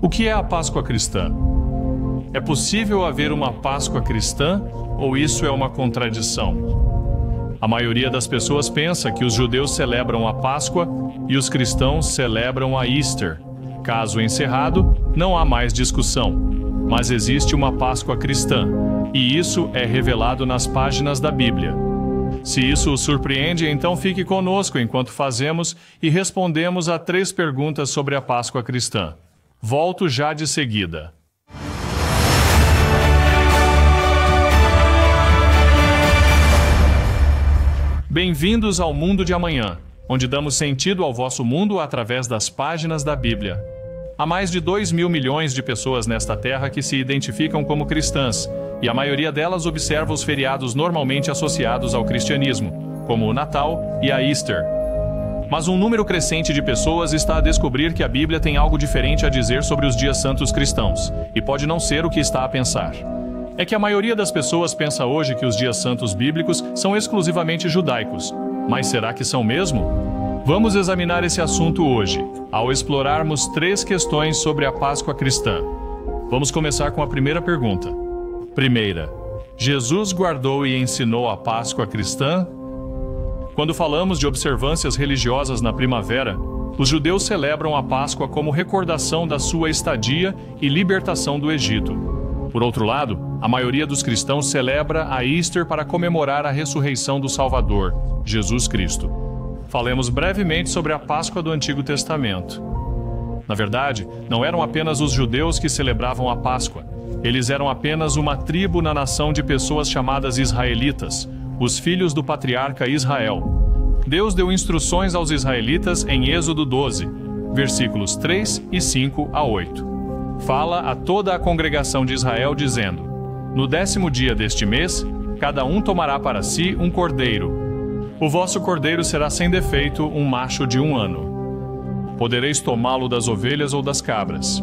O que é a Páscoa cristã? É possível haver uma Páscoa cristã ou isso é uma contradição? A maioria das pessoas pensa que os judeus celebram a Páscoa e os cristãos celebram a Easter. Caso encerrado, não há mais discussão. Mas existe uma Páscoa cristã, e isso é revelado nas páginas da Bíblia. Se isso o surpreende, então fique conosco enquanto fazemos e respondemos a 3 perguntas sobre a Páscoa cristã. Volto já de seguida. Bem-vindos ao Mundo de Amanhã, onde damos sentido ao vosso mundo através das páginas da Bíblia. Há mais de 2.000 milhões de pessoas nesta terra que se identificam como cristãs, e a maioria delas observa os feriados normalmente associados ao cristianismo, como o Natal e a Easter. Mas um número crescente de pessoas está a descobrir que a Bíblia tem algo diferente a dizer sobre os dias santos cristãos, e pode não ser o que está a pensar. É que a maioria das pessoas pensa hoje que os dias santos bíblicos são exclusivamente judaicos. Mas será que são mesmo? Vamos examinar esse assunto hoje, ao explorarmos 3 questões sobre a Páscoa cristã. Vamos começar com a primeira pergunta. Primeira, Jesus guardou e ensinou a Páscoa cristã? Quando falamos de observâncias religiosas na primavera, os judeus celebram a Páscoa como recordação da sua estadia e libertação do Egito. Por outro lado, a maioria dos cristãos celebra a Easter para comemorar a ressurreição do Salvador, Jesus Cristo. Falemos brevemente sobre a Páscoa do Antigo Testamento. Na verdade, não eram apenas os judeus que celebravam a Páscoa. Eles eram apenas uma tribo na nação de pessoas chamadas israelitas, os filhos do patriarca Israel. Deus deu instruções aos israelitas em Êxodo 12, versículos 3 e 5 a 8. Fala a toda a congregação de Israel, dizendo: No 10º dia deste mês, cada um tomará para si um cordeiro. O vosso cordeiro será sem defeito um macho de 1 ano. Podereis tomá-lo das ovelhas ou das cabras.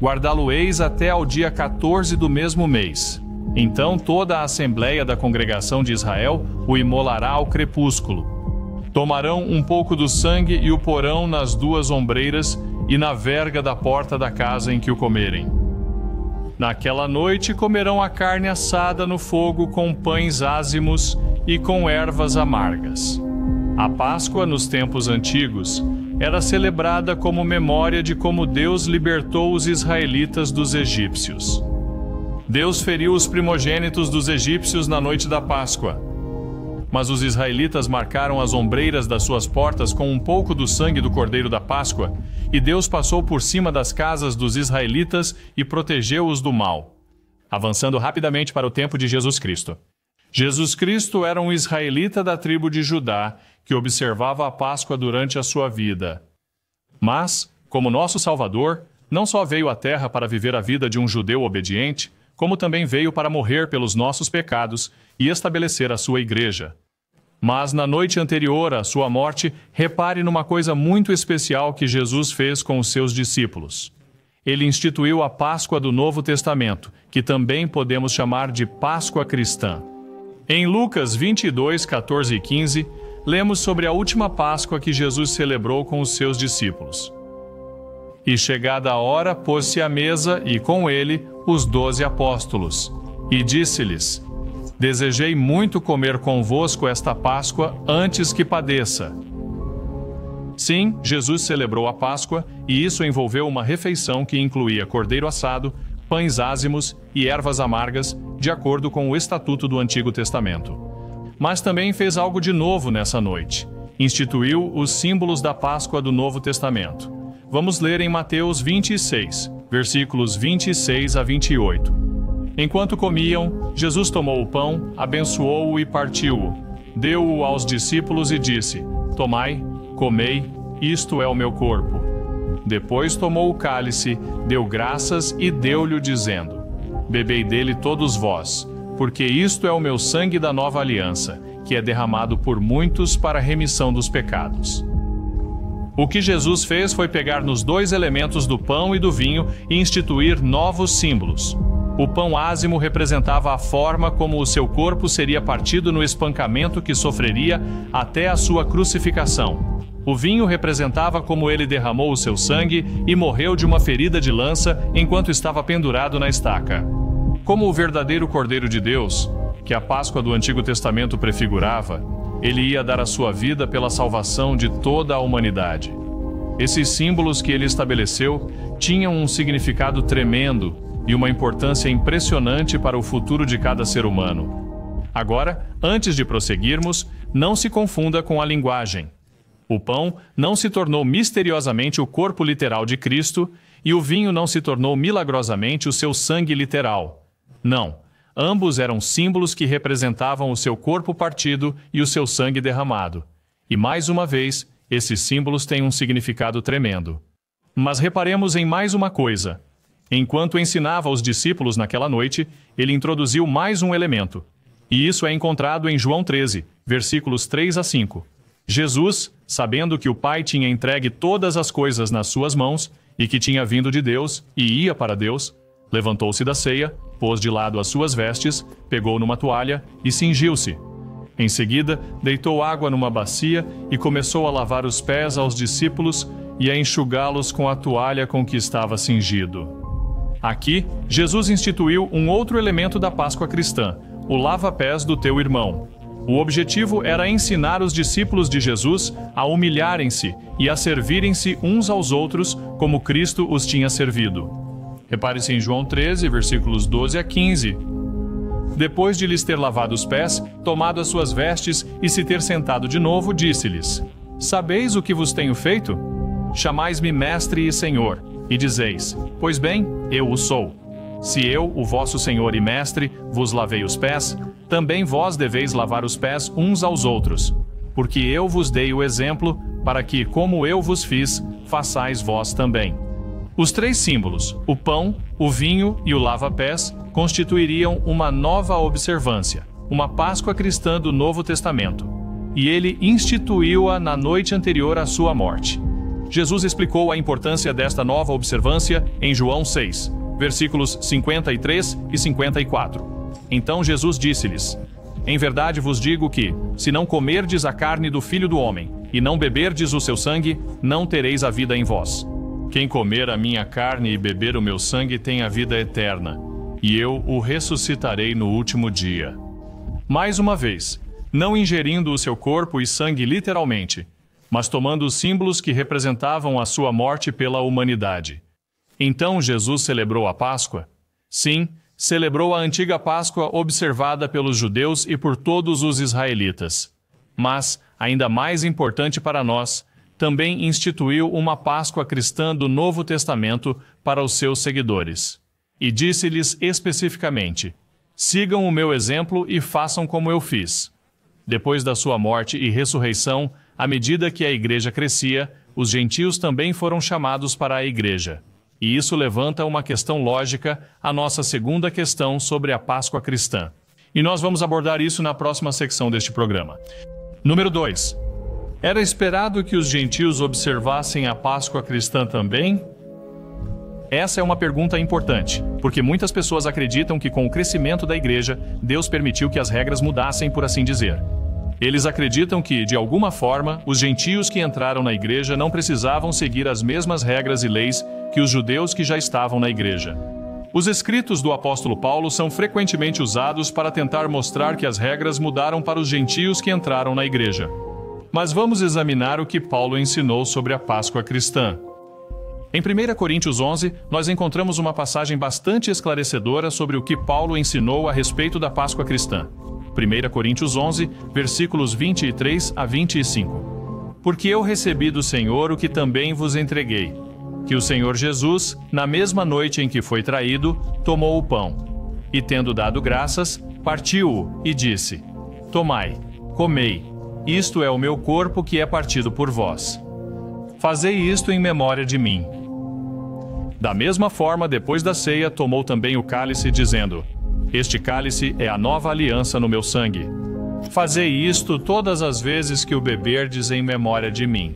Guardá-lo-eis até ao dia 14 do mesmo mês. Então toda a assembleia da congregação de Israel o imolará ao crepúsculo. Tomarão um pouco do sangue e o porão nas 2 ombreiras e na verga da porta da casa em que o comerem. Naquela noite comerão a carne assada no fogo com pães ázimos e com ervas amargas. A Páscoa, nos tempos antigos, era celebrada como memória de como Deus libertou os israelitas dos egípcios. Deus feriu os primogênitos dos egípcios na noite da Páscoa. Mas os israelitas marcaram as ombreiras das suas portas com um pouco do sangue do cordeiro da Páscoa, e Deus passou por cima das casas dos israelitas e protegeu-os do mal. Avançando rapidamente para o tempo de Jesus Cristo. Jesus Cristo era um israelita da tribo de Judá, que observava a Páscoa durante a sua vida. Mas, como nosso Salvador, não só veio à terra para viver a vida de um judeu obediente, como também veio para morrer pelos nossos pecados e estabelecer a sua igreja. Mas na noite anterior à sua morte, repare numa coisa muito especial que Jesus fez com os seus discípulos. Ele instituiu a Páscoa do Novo Testamento, que também podemos chamar de Páscoa cristã. Em Lucas 22, 14 e 15, lemos sobre a última Páscoa que Jesus celebrou com os seus discípulos. E chegada a hora, pôs-se à mesa e com ele os 12 apóstolos. E disse-lhes: Desejei muito comer convosco esta Páscoa antes que padeça. Sim, Jesus celebrou a Páscoa e isso envolveu uma refeição que incluía cordeiro assado, pães ázimos e ervas amargas, de acordo com o estatuto do Antigo Testamento. Mas também fez algo de novo nessa noite. Instituiu os símbolos da Páscoa do Novo Testamento. Vamos ler em Mateus 26, versículos 26 a 28. Enquanto comiam, Jesus tomou o pão, abençoou-o e partiu-o. Deu-o aos discípulos e disse: Tomai, comei, isto é o meu corpo. Depois tomou o cálice, deu graças e deu-lhe dizendo: Bebei dele todos vós, porque isto é o meu sangue da nova aliança, que é derramado por muitos para a remissão dos pecados. O que Jesus fez foi pegar nos 2 elementos do pão e do vinho e instituir novos símbolos. O pão ázimo representava a forma como o seu corpo seria partido no espancamento que sofreria até a sua crucificação. O vinho representava como ele derramou o seu sangue e morreu de uma ferida de lança enquanto estava pendurado na estaca. Como o verdadeiro Cordeiro de Deus, que a Páscoa do Antigo Testamento prefigurava, ele ia dar a sua vida pela salvação de toda a humanidade. Esses símbolos que ele estabeleceu tinham um significado tremendo e uma importância impressionante para o futuro de cada ser humano. Agora, antes de prosseguirmos, não se confunda com a linguagem. O pão não se tornou misteriosamente o corpo literal de Cristo e o vinho não se tornou milagrosamente o seu sangue literal. Não, ambos eram símbolos que representavam o seu corpo partido e o seu sangue derramado. E mais uma vez, esses símbolos têm um significado tremendo. Mas reparemos em mais uma coisa. Enquanto ensinava aos discípulos naquela noite, ele introduziu mais um elemento. E isso é encontrado em João 13, versículos 3 a 5. Jesus, sabendo que o Pai tinha entregue todas as coisas nas suas mãos e que tinha vindo de Deus e ia para Deus, levantou-se da ceia, pôs de lado as suas vestes, pegou numa toalha e cingiu-se. Em seguida, deitou água numa bacia e começou a lavar os pés aos discípulos e a enxugá-los com a toalha com que estava cingido. Aqui, Jesus instituiu um outro elemento da Páscoa cristã, o lava-pés do teu irmão. O objetivo era ensinar os discípulos de Jesus a humilharem-se e a servirem-se uns aos outros como Cristo os tinha servido. Repare-se em João 13, versículos 12 a 15. Depois de lhes ter lavado os pés, tomado as suas vestes e se ter sentado de novo, disse-lhes: Sabeis o que vos tenho feito? Chamais-me Mestre e Senhor, e dizeis: Pois bem, eu o sou. Se eu, o vosso Senhor e Mestre, vos lavei os pés, também vós deveis lavar os pés uns aos outros. Porque eu vos dei o exemplo, para que, como eu vos fiz, façais vós também. Os três símbolos, o pão, o vinho e o lava-pés, constituiriam uma nova observância, uma Páscoa cristã do Novo Testamento. E ele instituiu-a na noite anterior à sua morte. Jesus explicou a importância desta nova observância em João 6, versículos 53 e 54. Então Jesus disse-lhes: Em verdade vos digo que, se não comerdes a carne do Filho do Homem, e não beberdes o seu sangue, não tereis a vida em vós. Quem comer a minha carne e beber o meu sangue tem a vida eterna, e eu o ressuscitarei no último dia. Mais uma vez, não ingerindo o seu corpo e sangue literalmente, mas tomando os símbolos que representavam a sua morte pela humanidade. Então Jesus celebrou a Páscoa? Sim, celebrou a antiga Páscoa observada pelos judeus e por todos os israelitas. Mas, ainda mais importante para nós, também instituiu uma Páscoa cristã do Novo Testamento para os seus seguidores. E disse-lhes especificamente: Sigam o meu exemplo e façam como eu fiz. Depois da sua morte e ressurreição, à medida que a igreja crescia, os gentios também foram chamados para a igreja. E isso levanta uma questão lógica, a nossa segunda questão sobre a Páscoa cristã. E nós vamos abordar isso na próxima secção deste programa. Número 2. Era esperado que os gentios observassem a Páscoa cristã também? Essa é uma pergunta importante, porque muitas pessoas acreditam que com o crescimento da igreja, Deus permitiu que as regras mudassem, por assim dizer. Eles acreditam que, de alguma forma, os gentios que entraram na igreja não precisavam seguir as mesmas regras e leis que os judeus que já estavam na igreja. Os escritos do apóstolo Paulo são frequentemente usados para tentar mostrar que as regras mudaram para os gentios que entraram na igreja. Mas vamos examinar o que Paulo ensinou sobre a Páscoa cristã. Em 1 Coríntios 11, nós encontramos uma passagem bastante esclarecedora sobre o que Paulo ensinou a respeito da Páscoa cristã. 1 Coríntios 11, versículos 23 a 25. Porque eu recebi do Senhor o que também vos entreguei, que o Senhor Jesus, na mesma noite em que foi traído, tomou o pão, e tendo dado graças, partiu-o e disse: Tomai, comei, isto é o meu corpo que é partido por vós. Fazei isto em memória de mim. Da mesma forma, depois da ceia, tomou também o cálice, dizendo: Este cálice é a nova aliança no meu sangue. Fazei isto todas as vezes que o beberdes em memória de mim.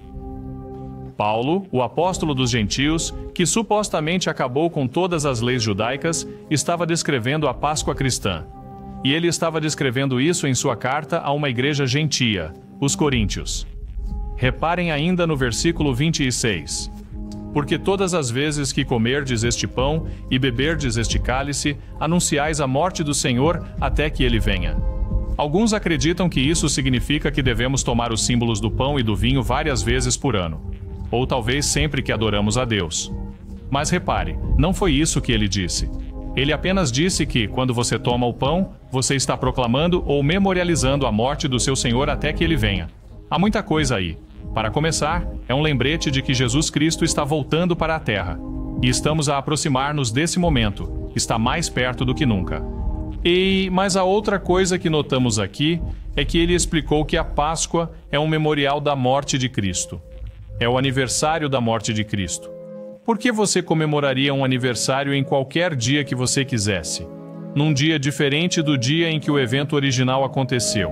Paulo, o apóstolo dos gentios, que supostamente acabou com todas as leis judaicas, estava descrevendo a Páscoa cristã. E ele estava descrevendo isso em sua carta a uma igreja gentia, os Coríntios. Reparem ainda no versículo 26. Porque todas as vezes que comerdes este pão e beberdes este cálice, anunciais a morte do Senhor até que ele venha. Alguns acreditam que isso significa que devemos tomar os símbolos do pão e do vinho várias vezes por ano, ou talvez sempre que adoramos a Deus. Mas repare, não foi isso que ele disse. Ele apenas disse que, quando você toma o pão, você está proclamando ou memorializando a morte do seu Senhor até que ele venha. Há muita coisa aí. Para começar, é um lembrete de que Jesus Cristo está voltando para a Terra. E estamos a aproximar-nos desse momento. Está mais perto do que nunca. Mas a outra coisa que notamos aqui é que ele explicou que a Páscoa é um memorial da morte de Cristo. É o aniversário da morte de Cristo. Por que você comemoraria um aniversário em qualquer dia que você quisesse? Num dia diferente do dia em que o evento original aconteceu.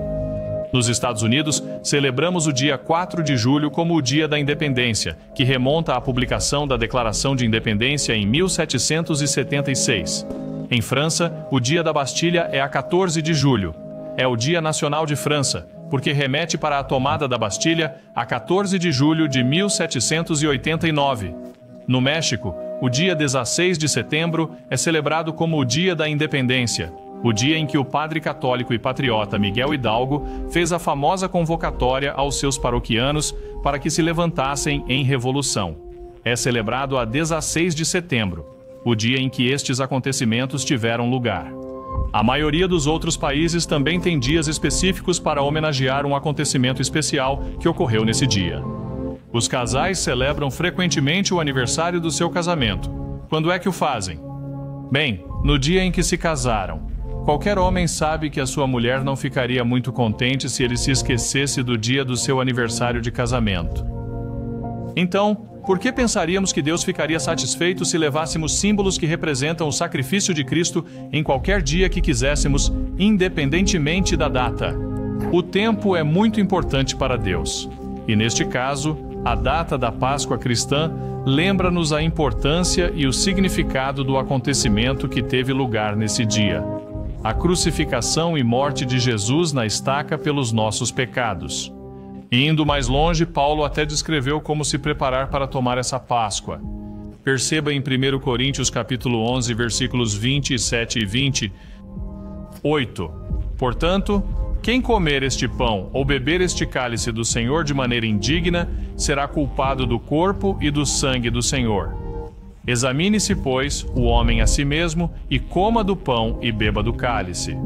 Nos Estados Unidos, celebramos o dia 4 de julho como o Dia da Independência, que remonta à publicação da Declaração de Independência em 1776. Em França, o Dia da Bastilha é a 14 de julho. É o Dia Nacional de França, porque remete para a tomada da Bastilha a 14 de julho de 1789. No México, o dia 16 de setembro é celebrado como o Dia da Independência, o dia em que o padre católico e patriota Miguel Hidalgo fez a famosa convocatória aos seus paroquianos para que se levantassem em revolução. É celebrado a 16 de setembro, o dia em que estes acontecimentos tiveram lugar. A maioria dos outros países também tem dias específicos para homenagear um acontecimento especial que ocorreu nesse dia. Os casais celebram frequentemente o aniversário do seu casamento. Quando é que o fazem? Bem, no dia em que se casaram. Qualquer homem sabe que a sua mulher não ficaria muito contente se ele se esquecesse do dia do seu aniversário de casamento. Então, por que pensaríamos que Deus ficaria satisfeito se levássemos símbolos que representam o sacrifício de Cristo em qualquer dia que quiséssemos, independentemente da data? O tempo é muito importante para Deus. E neste caso, a data da Páscoa cristã lembra-nos a importância e o significado do acontecimento que teve lugar nesse dia. A crucificação e morte de Jesus na estaca pelos nossos pecados. Indo mais longe, Paulo até descreveu como se preparar para tomar essa Páscoa. Perceba em 1 Coríntios capítulo 11, versículos 27 e 28. Portanto, quem comer este pão ou beber este cálice do Senhor de maneira indigna, será culpado do corpo e do sangue do Senhor. Examine-se, pois, o homem a si mesmo, e coma do pão e beba do cálice.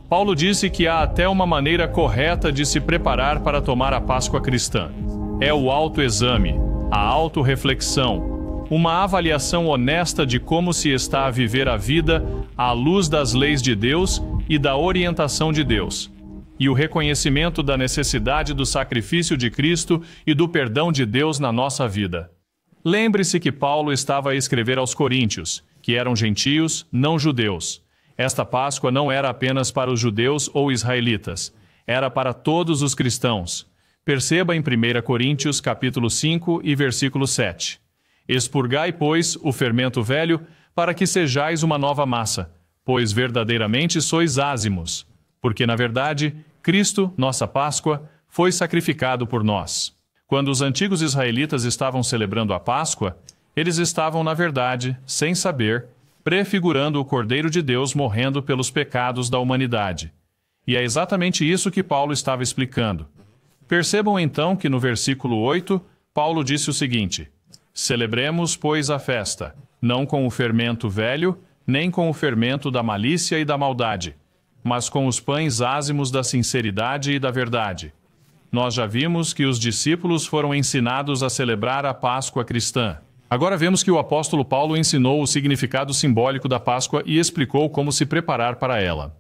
Paulo disse que há até uma maneira correta de se preparar para tomar a Páscoa cristã. É o autoexame, a autorreflexão, uma avaliação honesta de como se está a viver a vida à luz das leis de Deus e da orientação de Deus, e o reconhecimento da necessidade do sacrifício de Cristo e do perdão de Deus na nossa vida. Lembre-se que Paulo estava a escrever aos coríntios, que eram gentios, não judeus. Esta Páscoa não era apenas para os judeus ou israelitas, era para todos os cristãos. Perceba em 1 Coríntios capítulo 5 e versículo 7. Expurgai, pois, o fermento velho, para que sejais uma nova massa, pois verdadeiramente sois ázimos, porque na verdade, Cristo, nossa Páscoa, foi sacrificado por nós. Quando os antigos israelitas estavam celebrando a Páscoa, eles estavam, na verdade, sem saber, prefigurando o Cordeiro de Deus morrendo pelos pecados da humanidade. E é exatamente isso que Paulo estava explicando. Percebam então que no versículo 8, Paulo disse o seguinte: celebremos, pois, a festa, não com o fermento velho, nem com o fermento da malícia e da maldade, mas com os pães ázimos da sinceridade e da verdade. Nós já vimos que os discípulos foram ensinados a celebrar a Páscoa cristã. Agora vemos que o apóstolo Paulo ensinou o significado simbólico da Páscoa e explicou como se preparar para ela.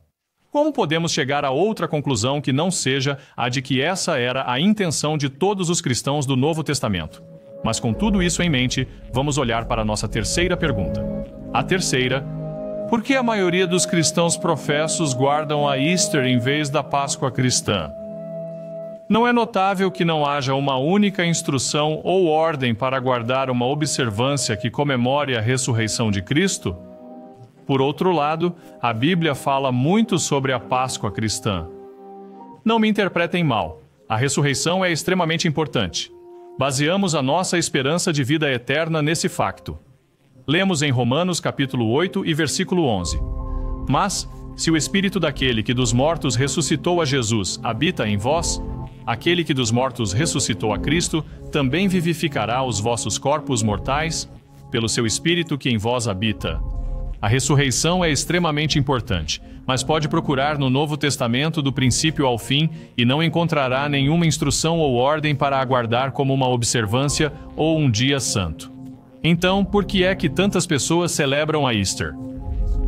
Como podemos chegar a outra conclusão que não seja a de que essa era a intenção de todos os cristãos do Novo Testamento? Mas com tudo isso em mente, vamos olhar para a nossa terceira pergunta. A terceira: por que a maioria dos cristãos professos guardam a Easter em vez da Páscoa cristã? Não é notável que não haja uma única instrução ou ordem para guardar uma observância que comemore a ressurreição de Cristo? Por outro lado, a Bíblia fala muito sobre a Páscoa cristã. Não me interpretem mal. A ressurreição é extremamente importante. Baseamos a nossa esperança de vida eterna nesse facto. Lemos em Romanos capítulo 8 e versículo 11. Mas, se o Espírito daquele que dos mortos ressuscitou a Jesus habita em vós, aquele que dos mortos ressuscitou a Cristo também vivificará os vossos corpos mortais, pelo seu Espírito que em vós habita. A ressurreição é extremamente importante, mas pode procurar no Novo Testamento do princípio ao fim e não encontrará nenhuma instrução ou ordem para aguardar como uma observância ou um dia santo. Então, por que é que tantas pessoas celebram a Easter?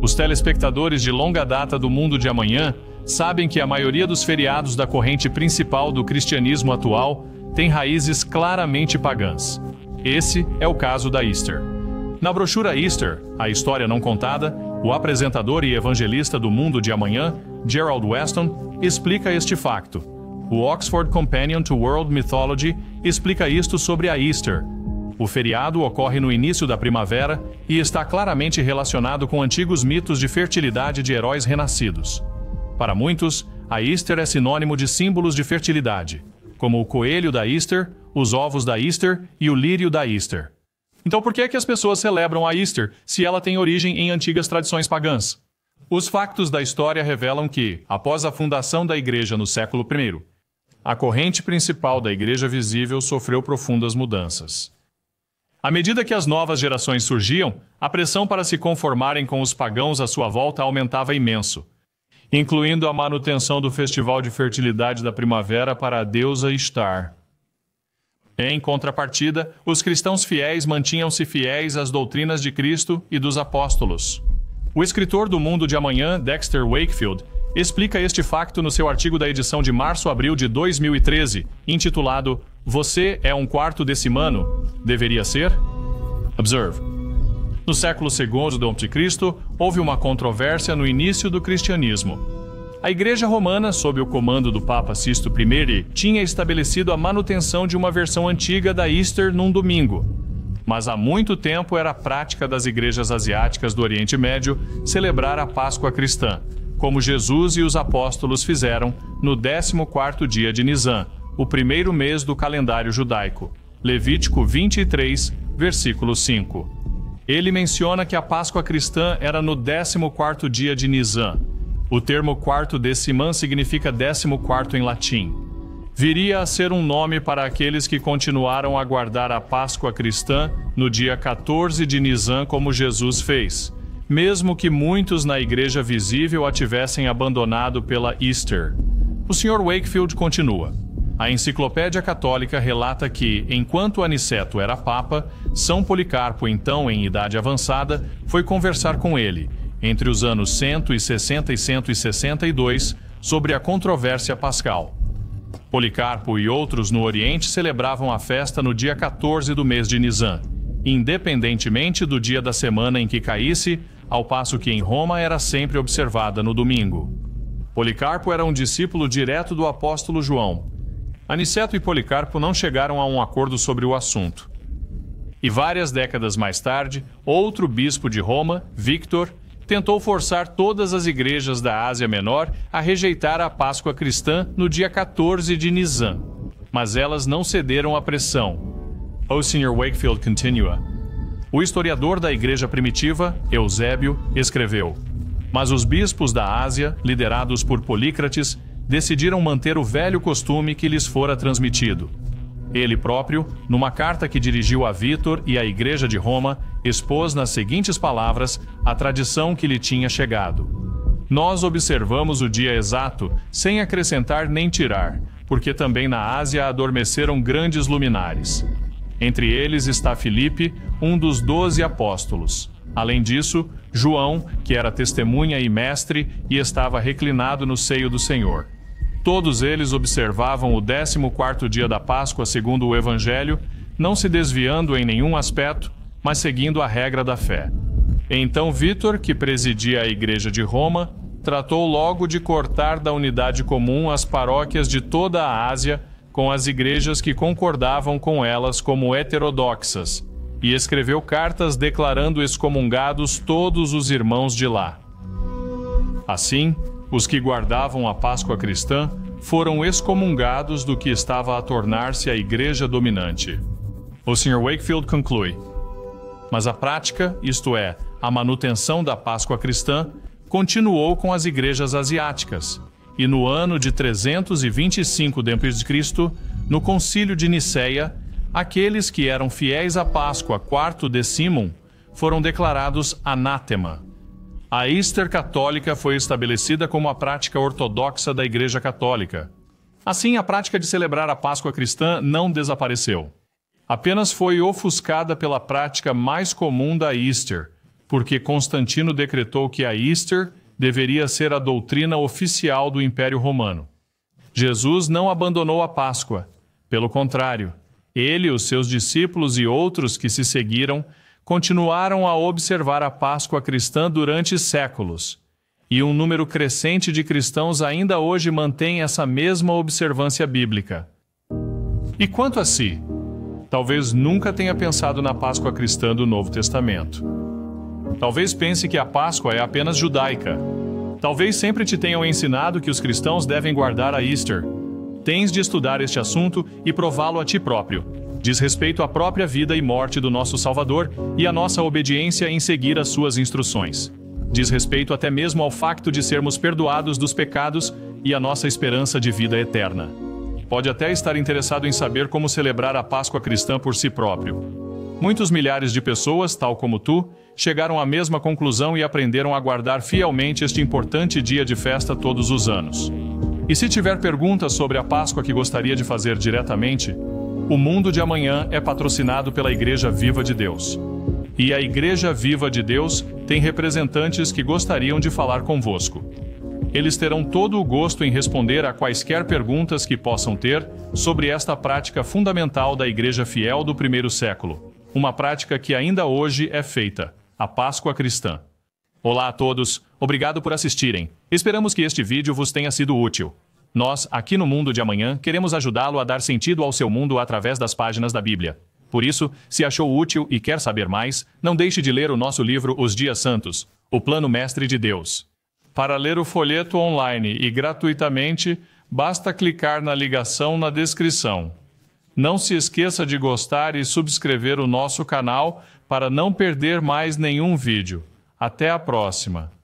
Os telespectadores de longa data do mundo de amanhã sabem que a maioria dos feriados da corrente principal do cristianismo atual tem raízes claramente pagãs. Esse é o caso da Easter. Na brochura Easter, a história não contada, o apresentador e evangelista do mundo de amanhã, Gerald Weston, explica este facto. O Oxford Companion to World Mythology explica isto sobre a Easter. O feriado ocorre no início da primavera e está claramente relacionado com antigos mitos de fertilidade de heróis renascidos. Para muitos, a Easter é sinônimo de símbolos de fertilidade, como o coelho da Easter, os ovos da Easter e o lírio da Easter. Então por que é que as pessoas celebram a Easter se ela tem origem em antigas tradições pagãs? Os factos da história revelam que, após a fundação da Igreja no século I, a corrente principal da Igreja visível sofreu profundas mudanças. À medida que as novas gerações surgiam, a pressão para se conformarem com os pagãos à sua volta aumentava imenso, incluindo a manutenção do festival de fertilidade da primavera para a deusa Ishtar. Em contrapartida, os cristãos fiéis mantinham-se fiéis às doutrinas de Cristo e dos apóstolos. O escritor do Mundo de Amanhã, Dexter Wakefield, explica este facto no seu artigo da edição de março-abril de 2013, intitulado "Você é um quarto desse mano? Deveria ser?" Observe. No século II do Anticristo, houve uma controvérsia no início do cristianismo. A Igreja Romana, sob o comando do Papa Sisto I, tinha estabelecido a manutenção de uma versão antiga da Easter num domingo. Mas há muito tempo era prática das igrejas asiáticas do Oriente Médio celebrar a Páscoa cristã, como Jesus e os apóstolos fizeram no 14º dia de Nisan, o primeiro mês do calendário judaico. Levítico 23, versículo 5. Ele menciona que a Páscoa cristã era no 14º dia de Nisan. O termo quarto decimã significa 14º em latim. Viria a ser um nome para aqueles que continuaram a guardar a Páscoa cristã no dia 14 de Nisan como Jesus fez, mesmo que muitos na igreja visível a tivessem abandonado pela Easter. O Sr. Wakefield continua. A Enciclopédia Católica relata que, enquanto Aniceto era papa, São Policarpo, então em idade avançada, foi conversar com ele, entre os anos 160 e 162, sobre a controvérsia pascal. Policarpo e outros no Oriente celebravam a festa no dia 14 do mês de Nisan, independentemente do dia da semana em que caísse, ao passo que em Roma era sempre observada no domingo. Policarpo era um discípulo direto do apóstolo João. Aniceto e Policarpo não chegaram a um acordo sobre o assunto. E várias décadas mais tarde, outro bispo de Roma, Victor, tentou forçar todas as igrejas da Ásia Menor a rejeitar a Páscoa cristã no dia 14 de Nisan, mas elas não cederam à pressão. O Sr. Wakefield continua. O historiador da igreja primitiva, Eusébio, escreveu: "Mas os bispos da Ásia, liderados por Polícrates, decidiram manter o velho costume que lhes fora transmitido. Ele próprio, numa carta que dirigiu a Vítor e à Igreja de Roma, expôs nas seguintes palavras a tradição que lhe tinha chegado. Nós observamos o dia exato, sem acrescentar nem tirar, porque também na Ásia adormeceram grandes luminares. Entre eles está Filipe, um dos 12 apóstolos. Além disso, João, que era testemunha e mestre e estava reclinado no seio do Senhor. Todos eles observavam o 14º dia da Páscoa segundo o Evangelho, não se desviando em nenhum aspecto, mas seguindo a regra da fé. Então Vítor, que presidia a Igreja de Roma, tratou logo de cortar da unidade comum as paróquias de toda a Ásia com as igrejas que concordavam com elas como heterodoxas, e escreveu cartas declarando excomungados todos os irmãos de lá. Assim, os que guardavam a Páscoa cristã foram excomungados do que estava a tornar-se a igreja dominante. O Sr. Wakefield conclui: mas a prática, isto é, a manutenção da Páscoa cristã, continuou com as igrejas asiáticas, e no ano de 325 d.C., no Concílio de Nicéia, aqueles que eram fiéis à Páscoa quarto decimum foram declarados anátema. A Easter católica foi estabelecida como a prática ortodoxa da Igreja Católica. Assim, a prática de celebrar a Páscoa cristã não desapareceu. Apenas foi ofuscada pela prática mais comum da Easter, porque Constantino decretou que a Easter deveria ser a doutrina oficial do Império Romano. Jesus não abandonou a Páscoa. Pelo contrário, ele, os seus discípulos e outros que se seguiram continuaram a observar a Páscoa cristã durante séculos. E um número crescente de cristãos ainda hoje mantém essa mesma observância bíblica. E quanto a si? Talvez nunca tenha pensado na Páscoa cristã do Novo Testamento. Talvez pense que a Páscoa é apenas judaica. Talvez sempre te tenham ensinado que os cristãos devem guardar a Easter. Tens de estudar este assunto e prová-lo a ti próprio. Diz respeito à própria vida e morte do nosso Salvador e à nossa obediência em seguir as suas instruções. Diz respeito até mesmo ao facto de sermos perdoados dos pecados e à nossa esperança de vida eterna. Pode até estar interessado em saber como celebrar a Páscoa cristã por si próprio. Muitos milhares de pessoas, tal como tu, chegaram à mesma conclusão e aprenderam a guardar fielmente este importante dia de festa todos os anos. E se tiver perguntas sobre a Páscoa que gostaria de fazer diretamente, o Mundo de Amanhã é patrocinado pela Igreja Viva de Deus. E a Igreja Viva de Deus tem representantes que gostariam de falar convosco. Eles terão todo o gosto em responder a quaisquer perguntas que possam ter sobre esta prática fundamental da Igreja Fiel do primeiro século, uma prática que ainda hoje é feita, a Páscoa cristã. Olá a todos, obrigado por assistirem. Esperamos que este vídeo vos tenha sido útil. Nós, aqui no Mundo de Amanhã, queremos ajudá-lo a dar sentido ao seu mundo através das páginas da Bíblia. Por isso, se achou útil e quer saber mais, não deixe de ler o nosso livro Os Dias Santos, o Plano Mestre de Deus. Para ler o folheto online e gratuitamente, basta clicar na ligação na descrição. Não se esqueça de gostar e subscrever o nosso canal para não perder mais nenhum vídeo. Até a próxima!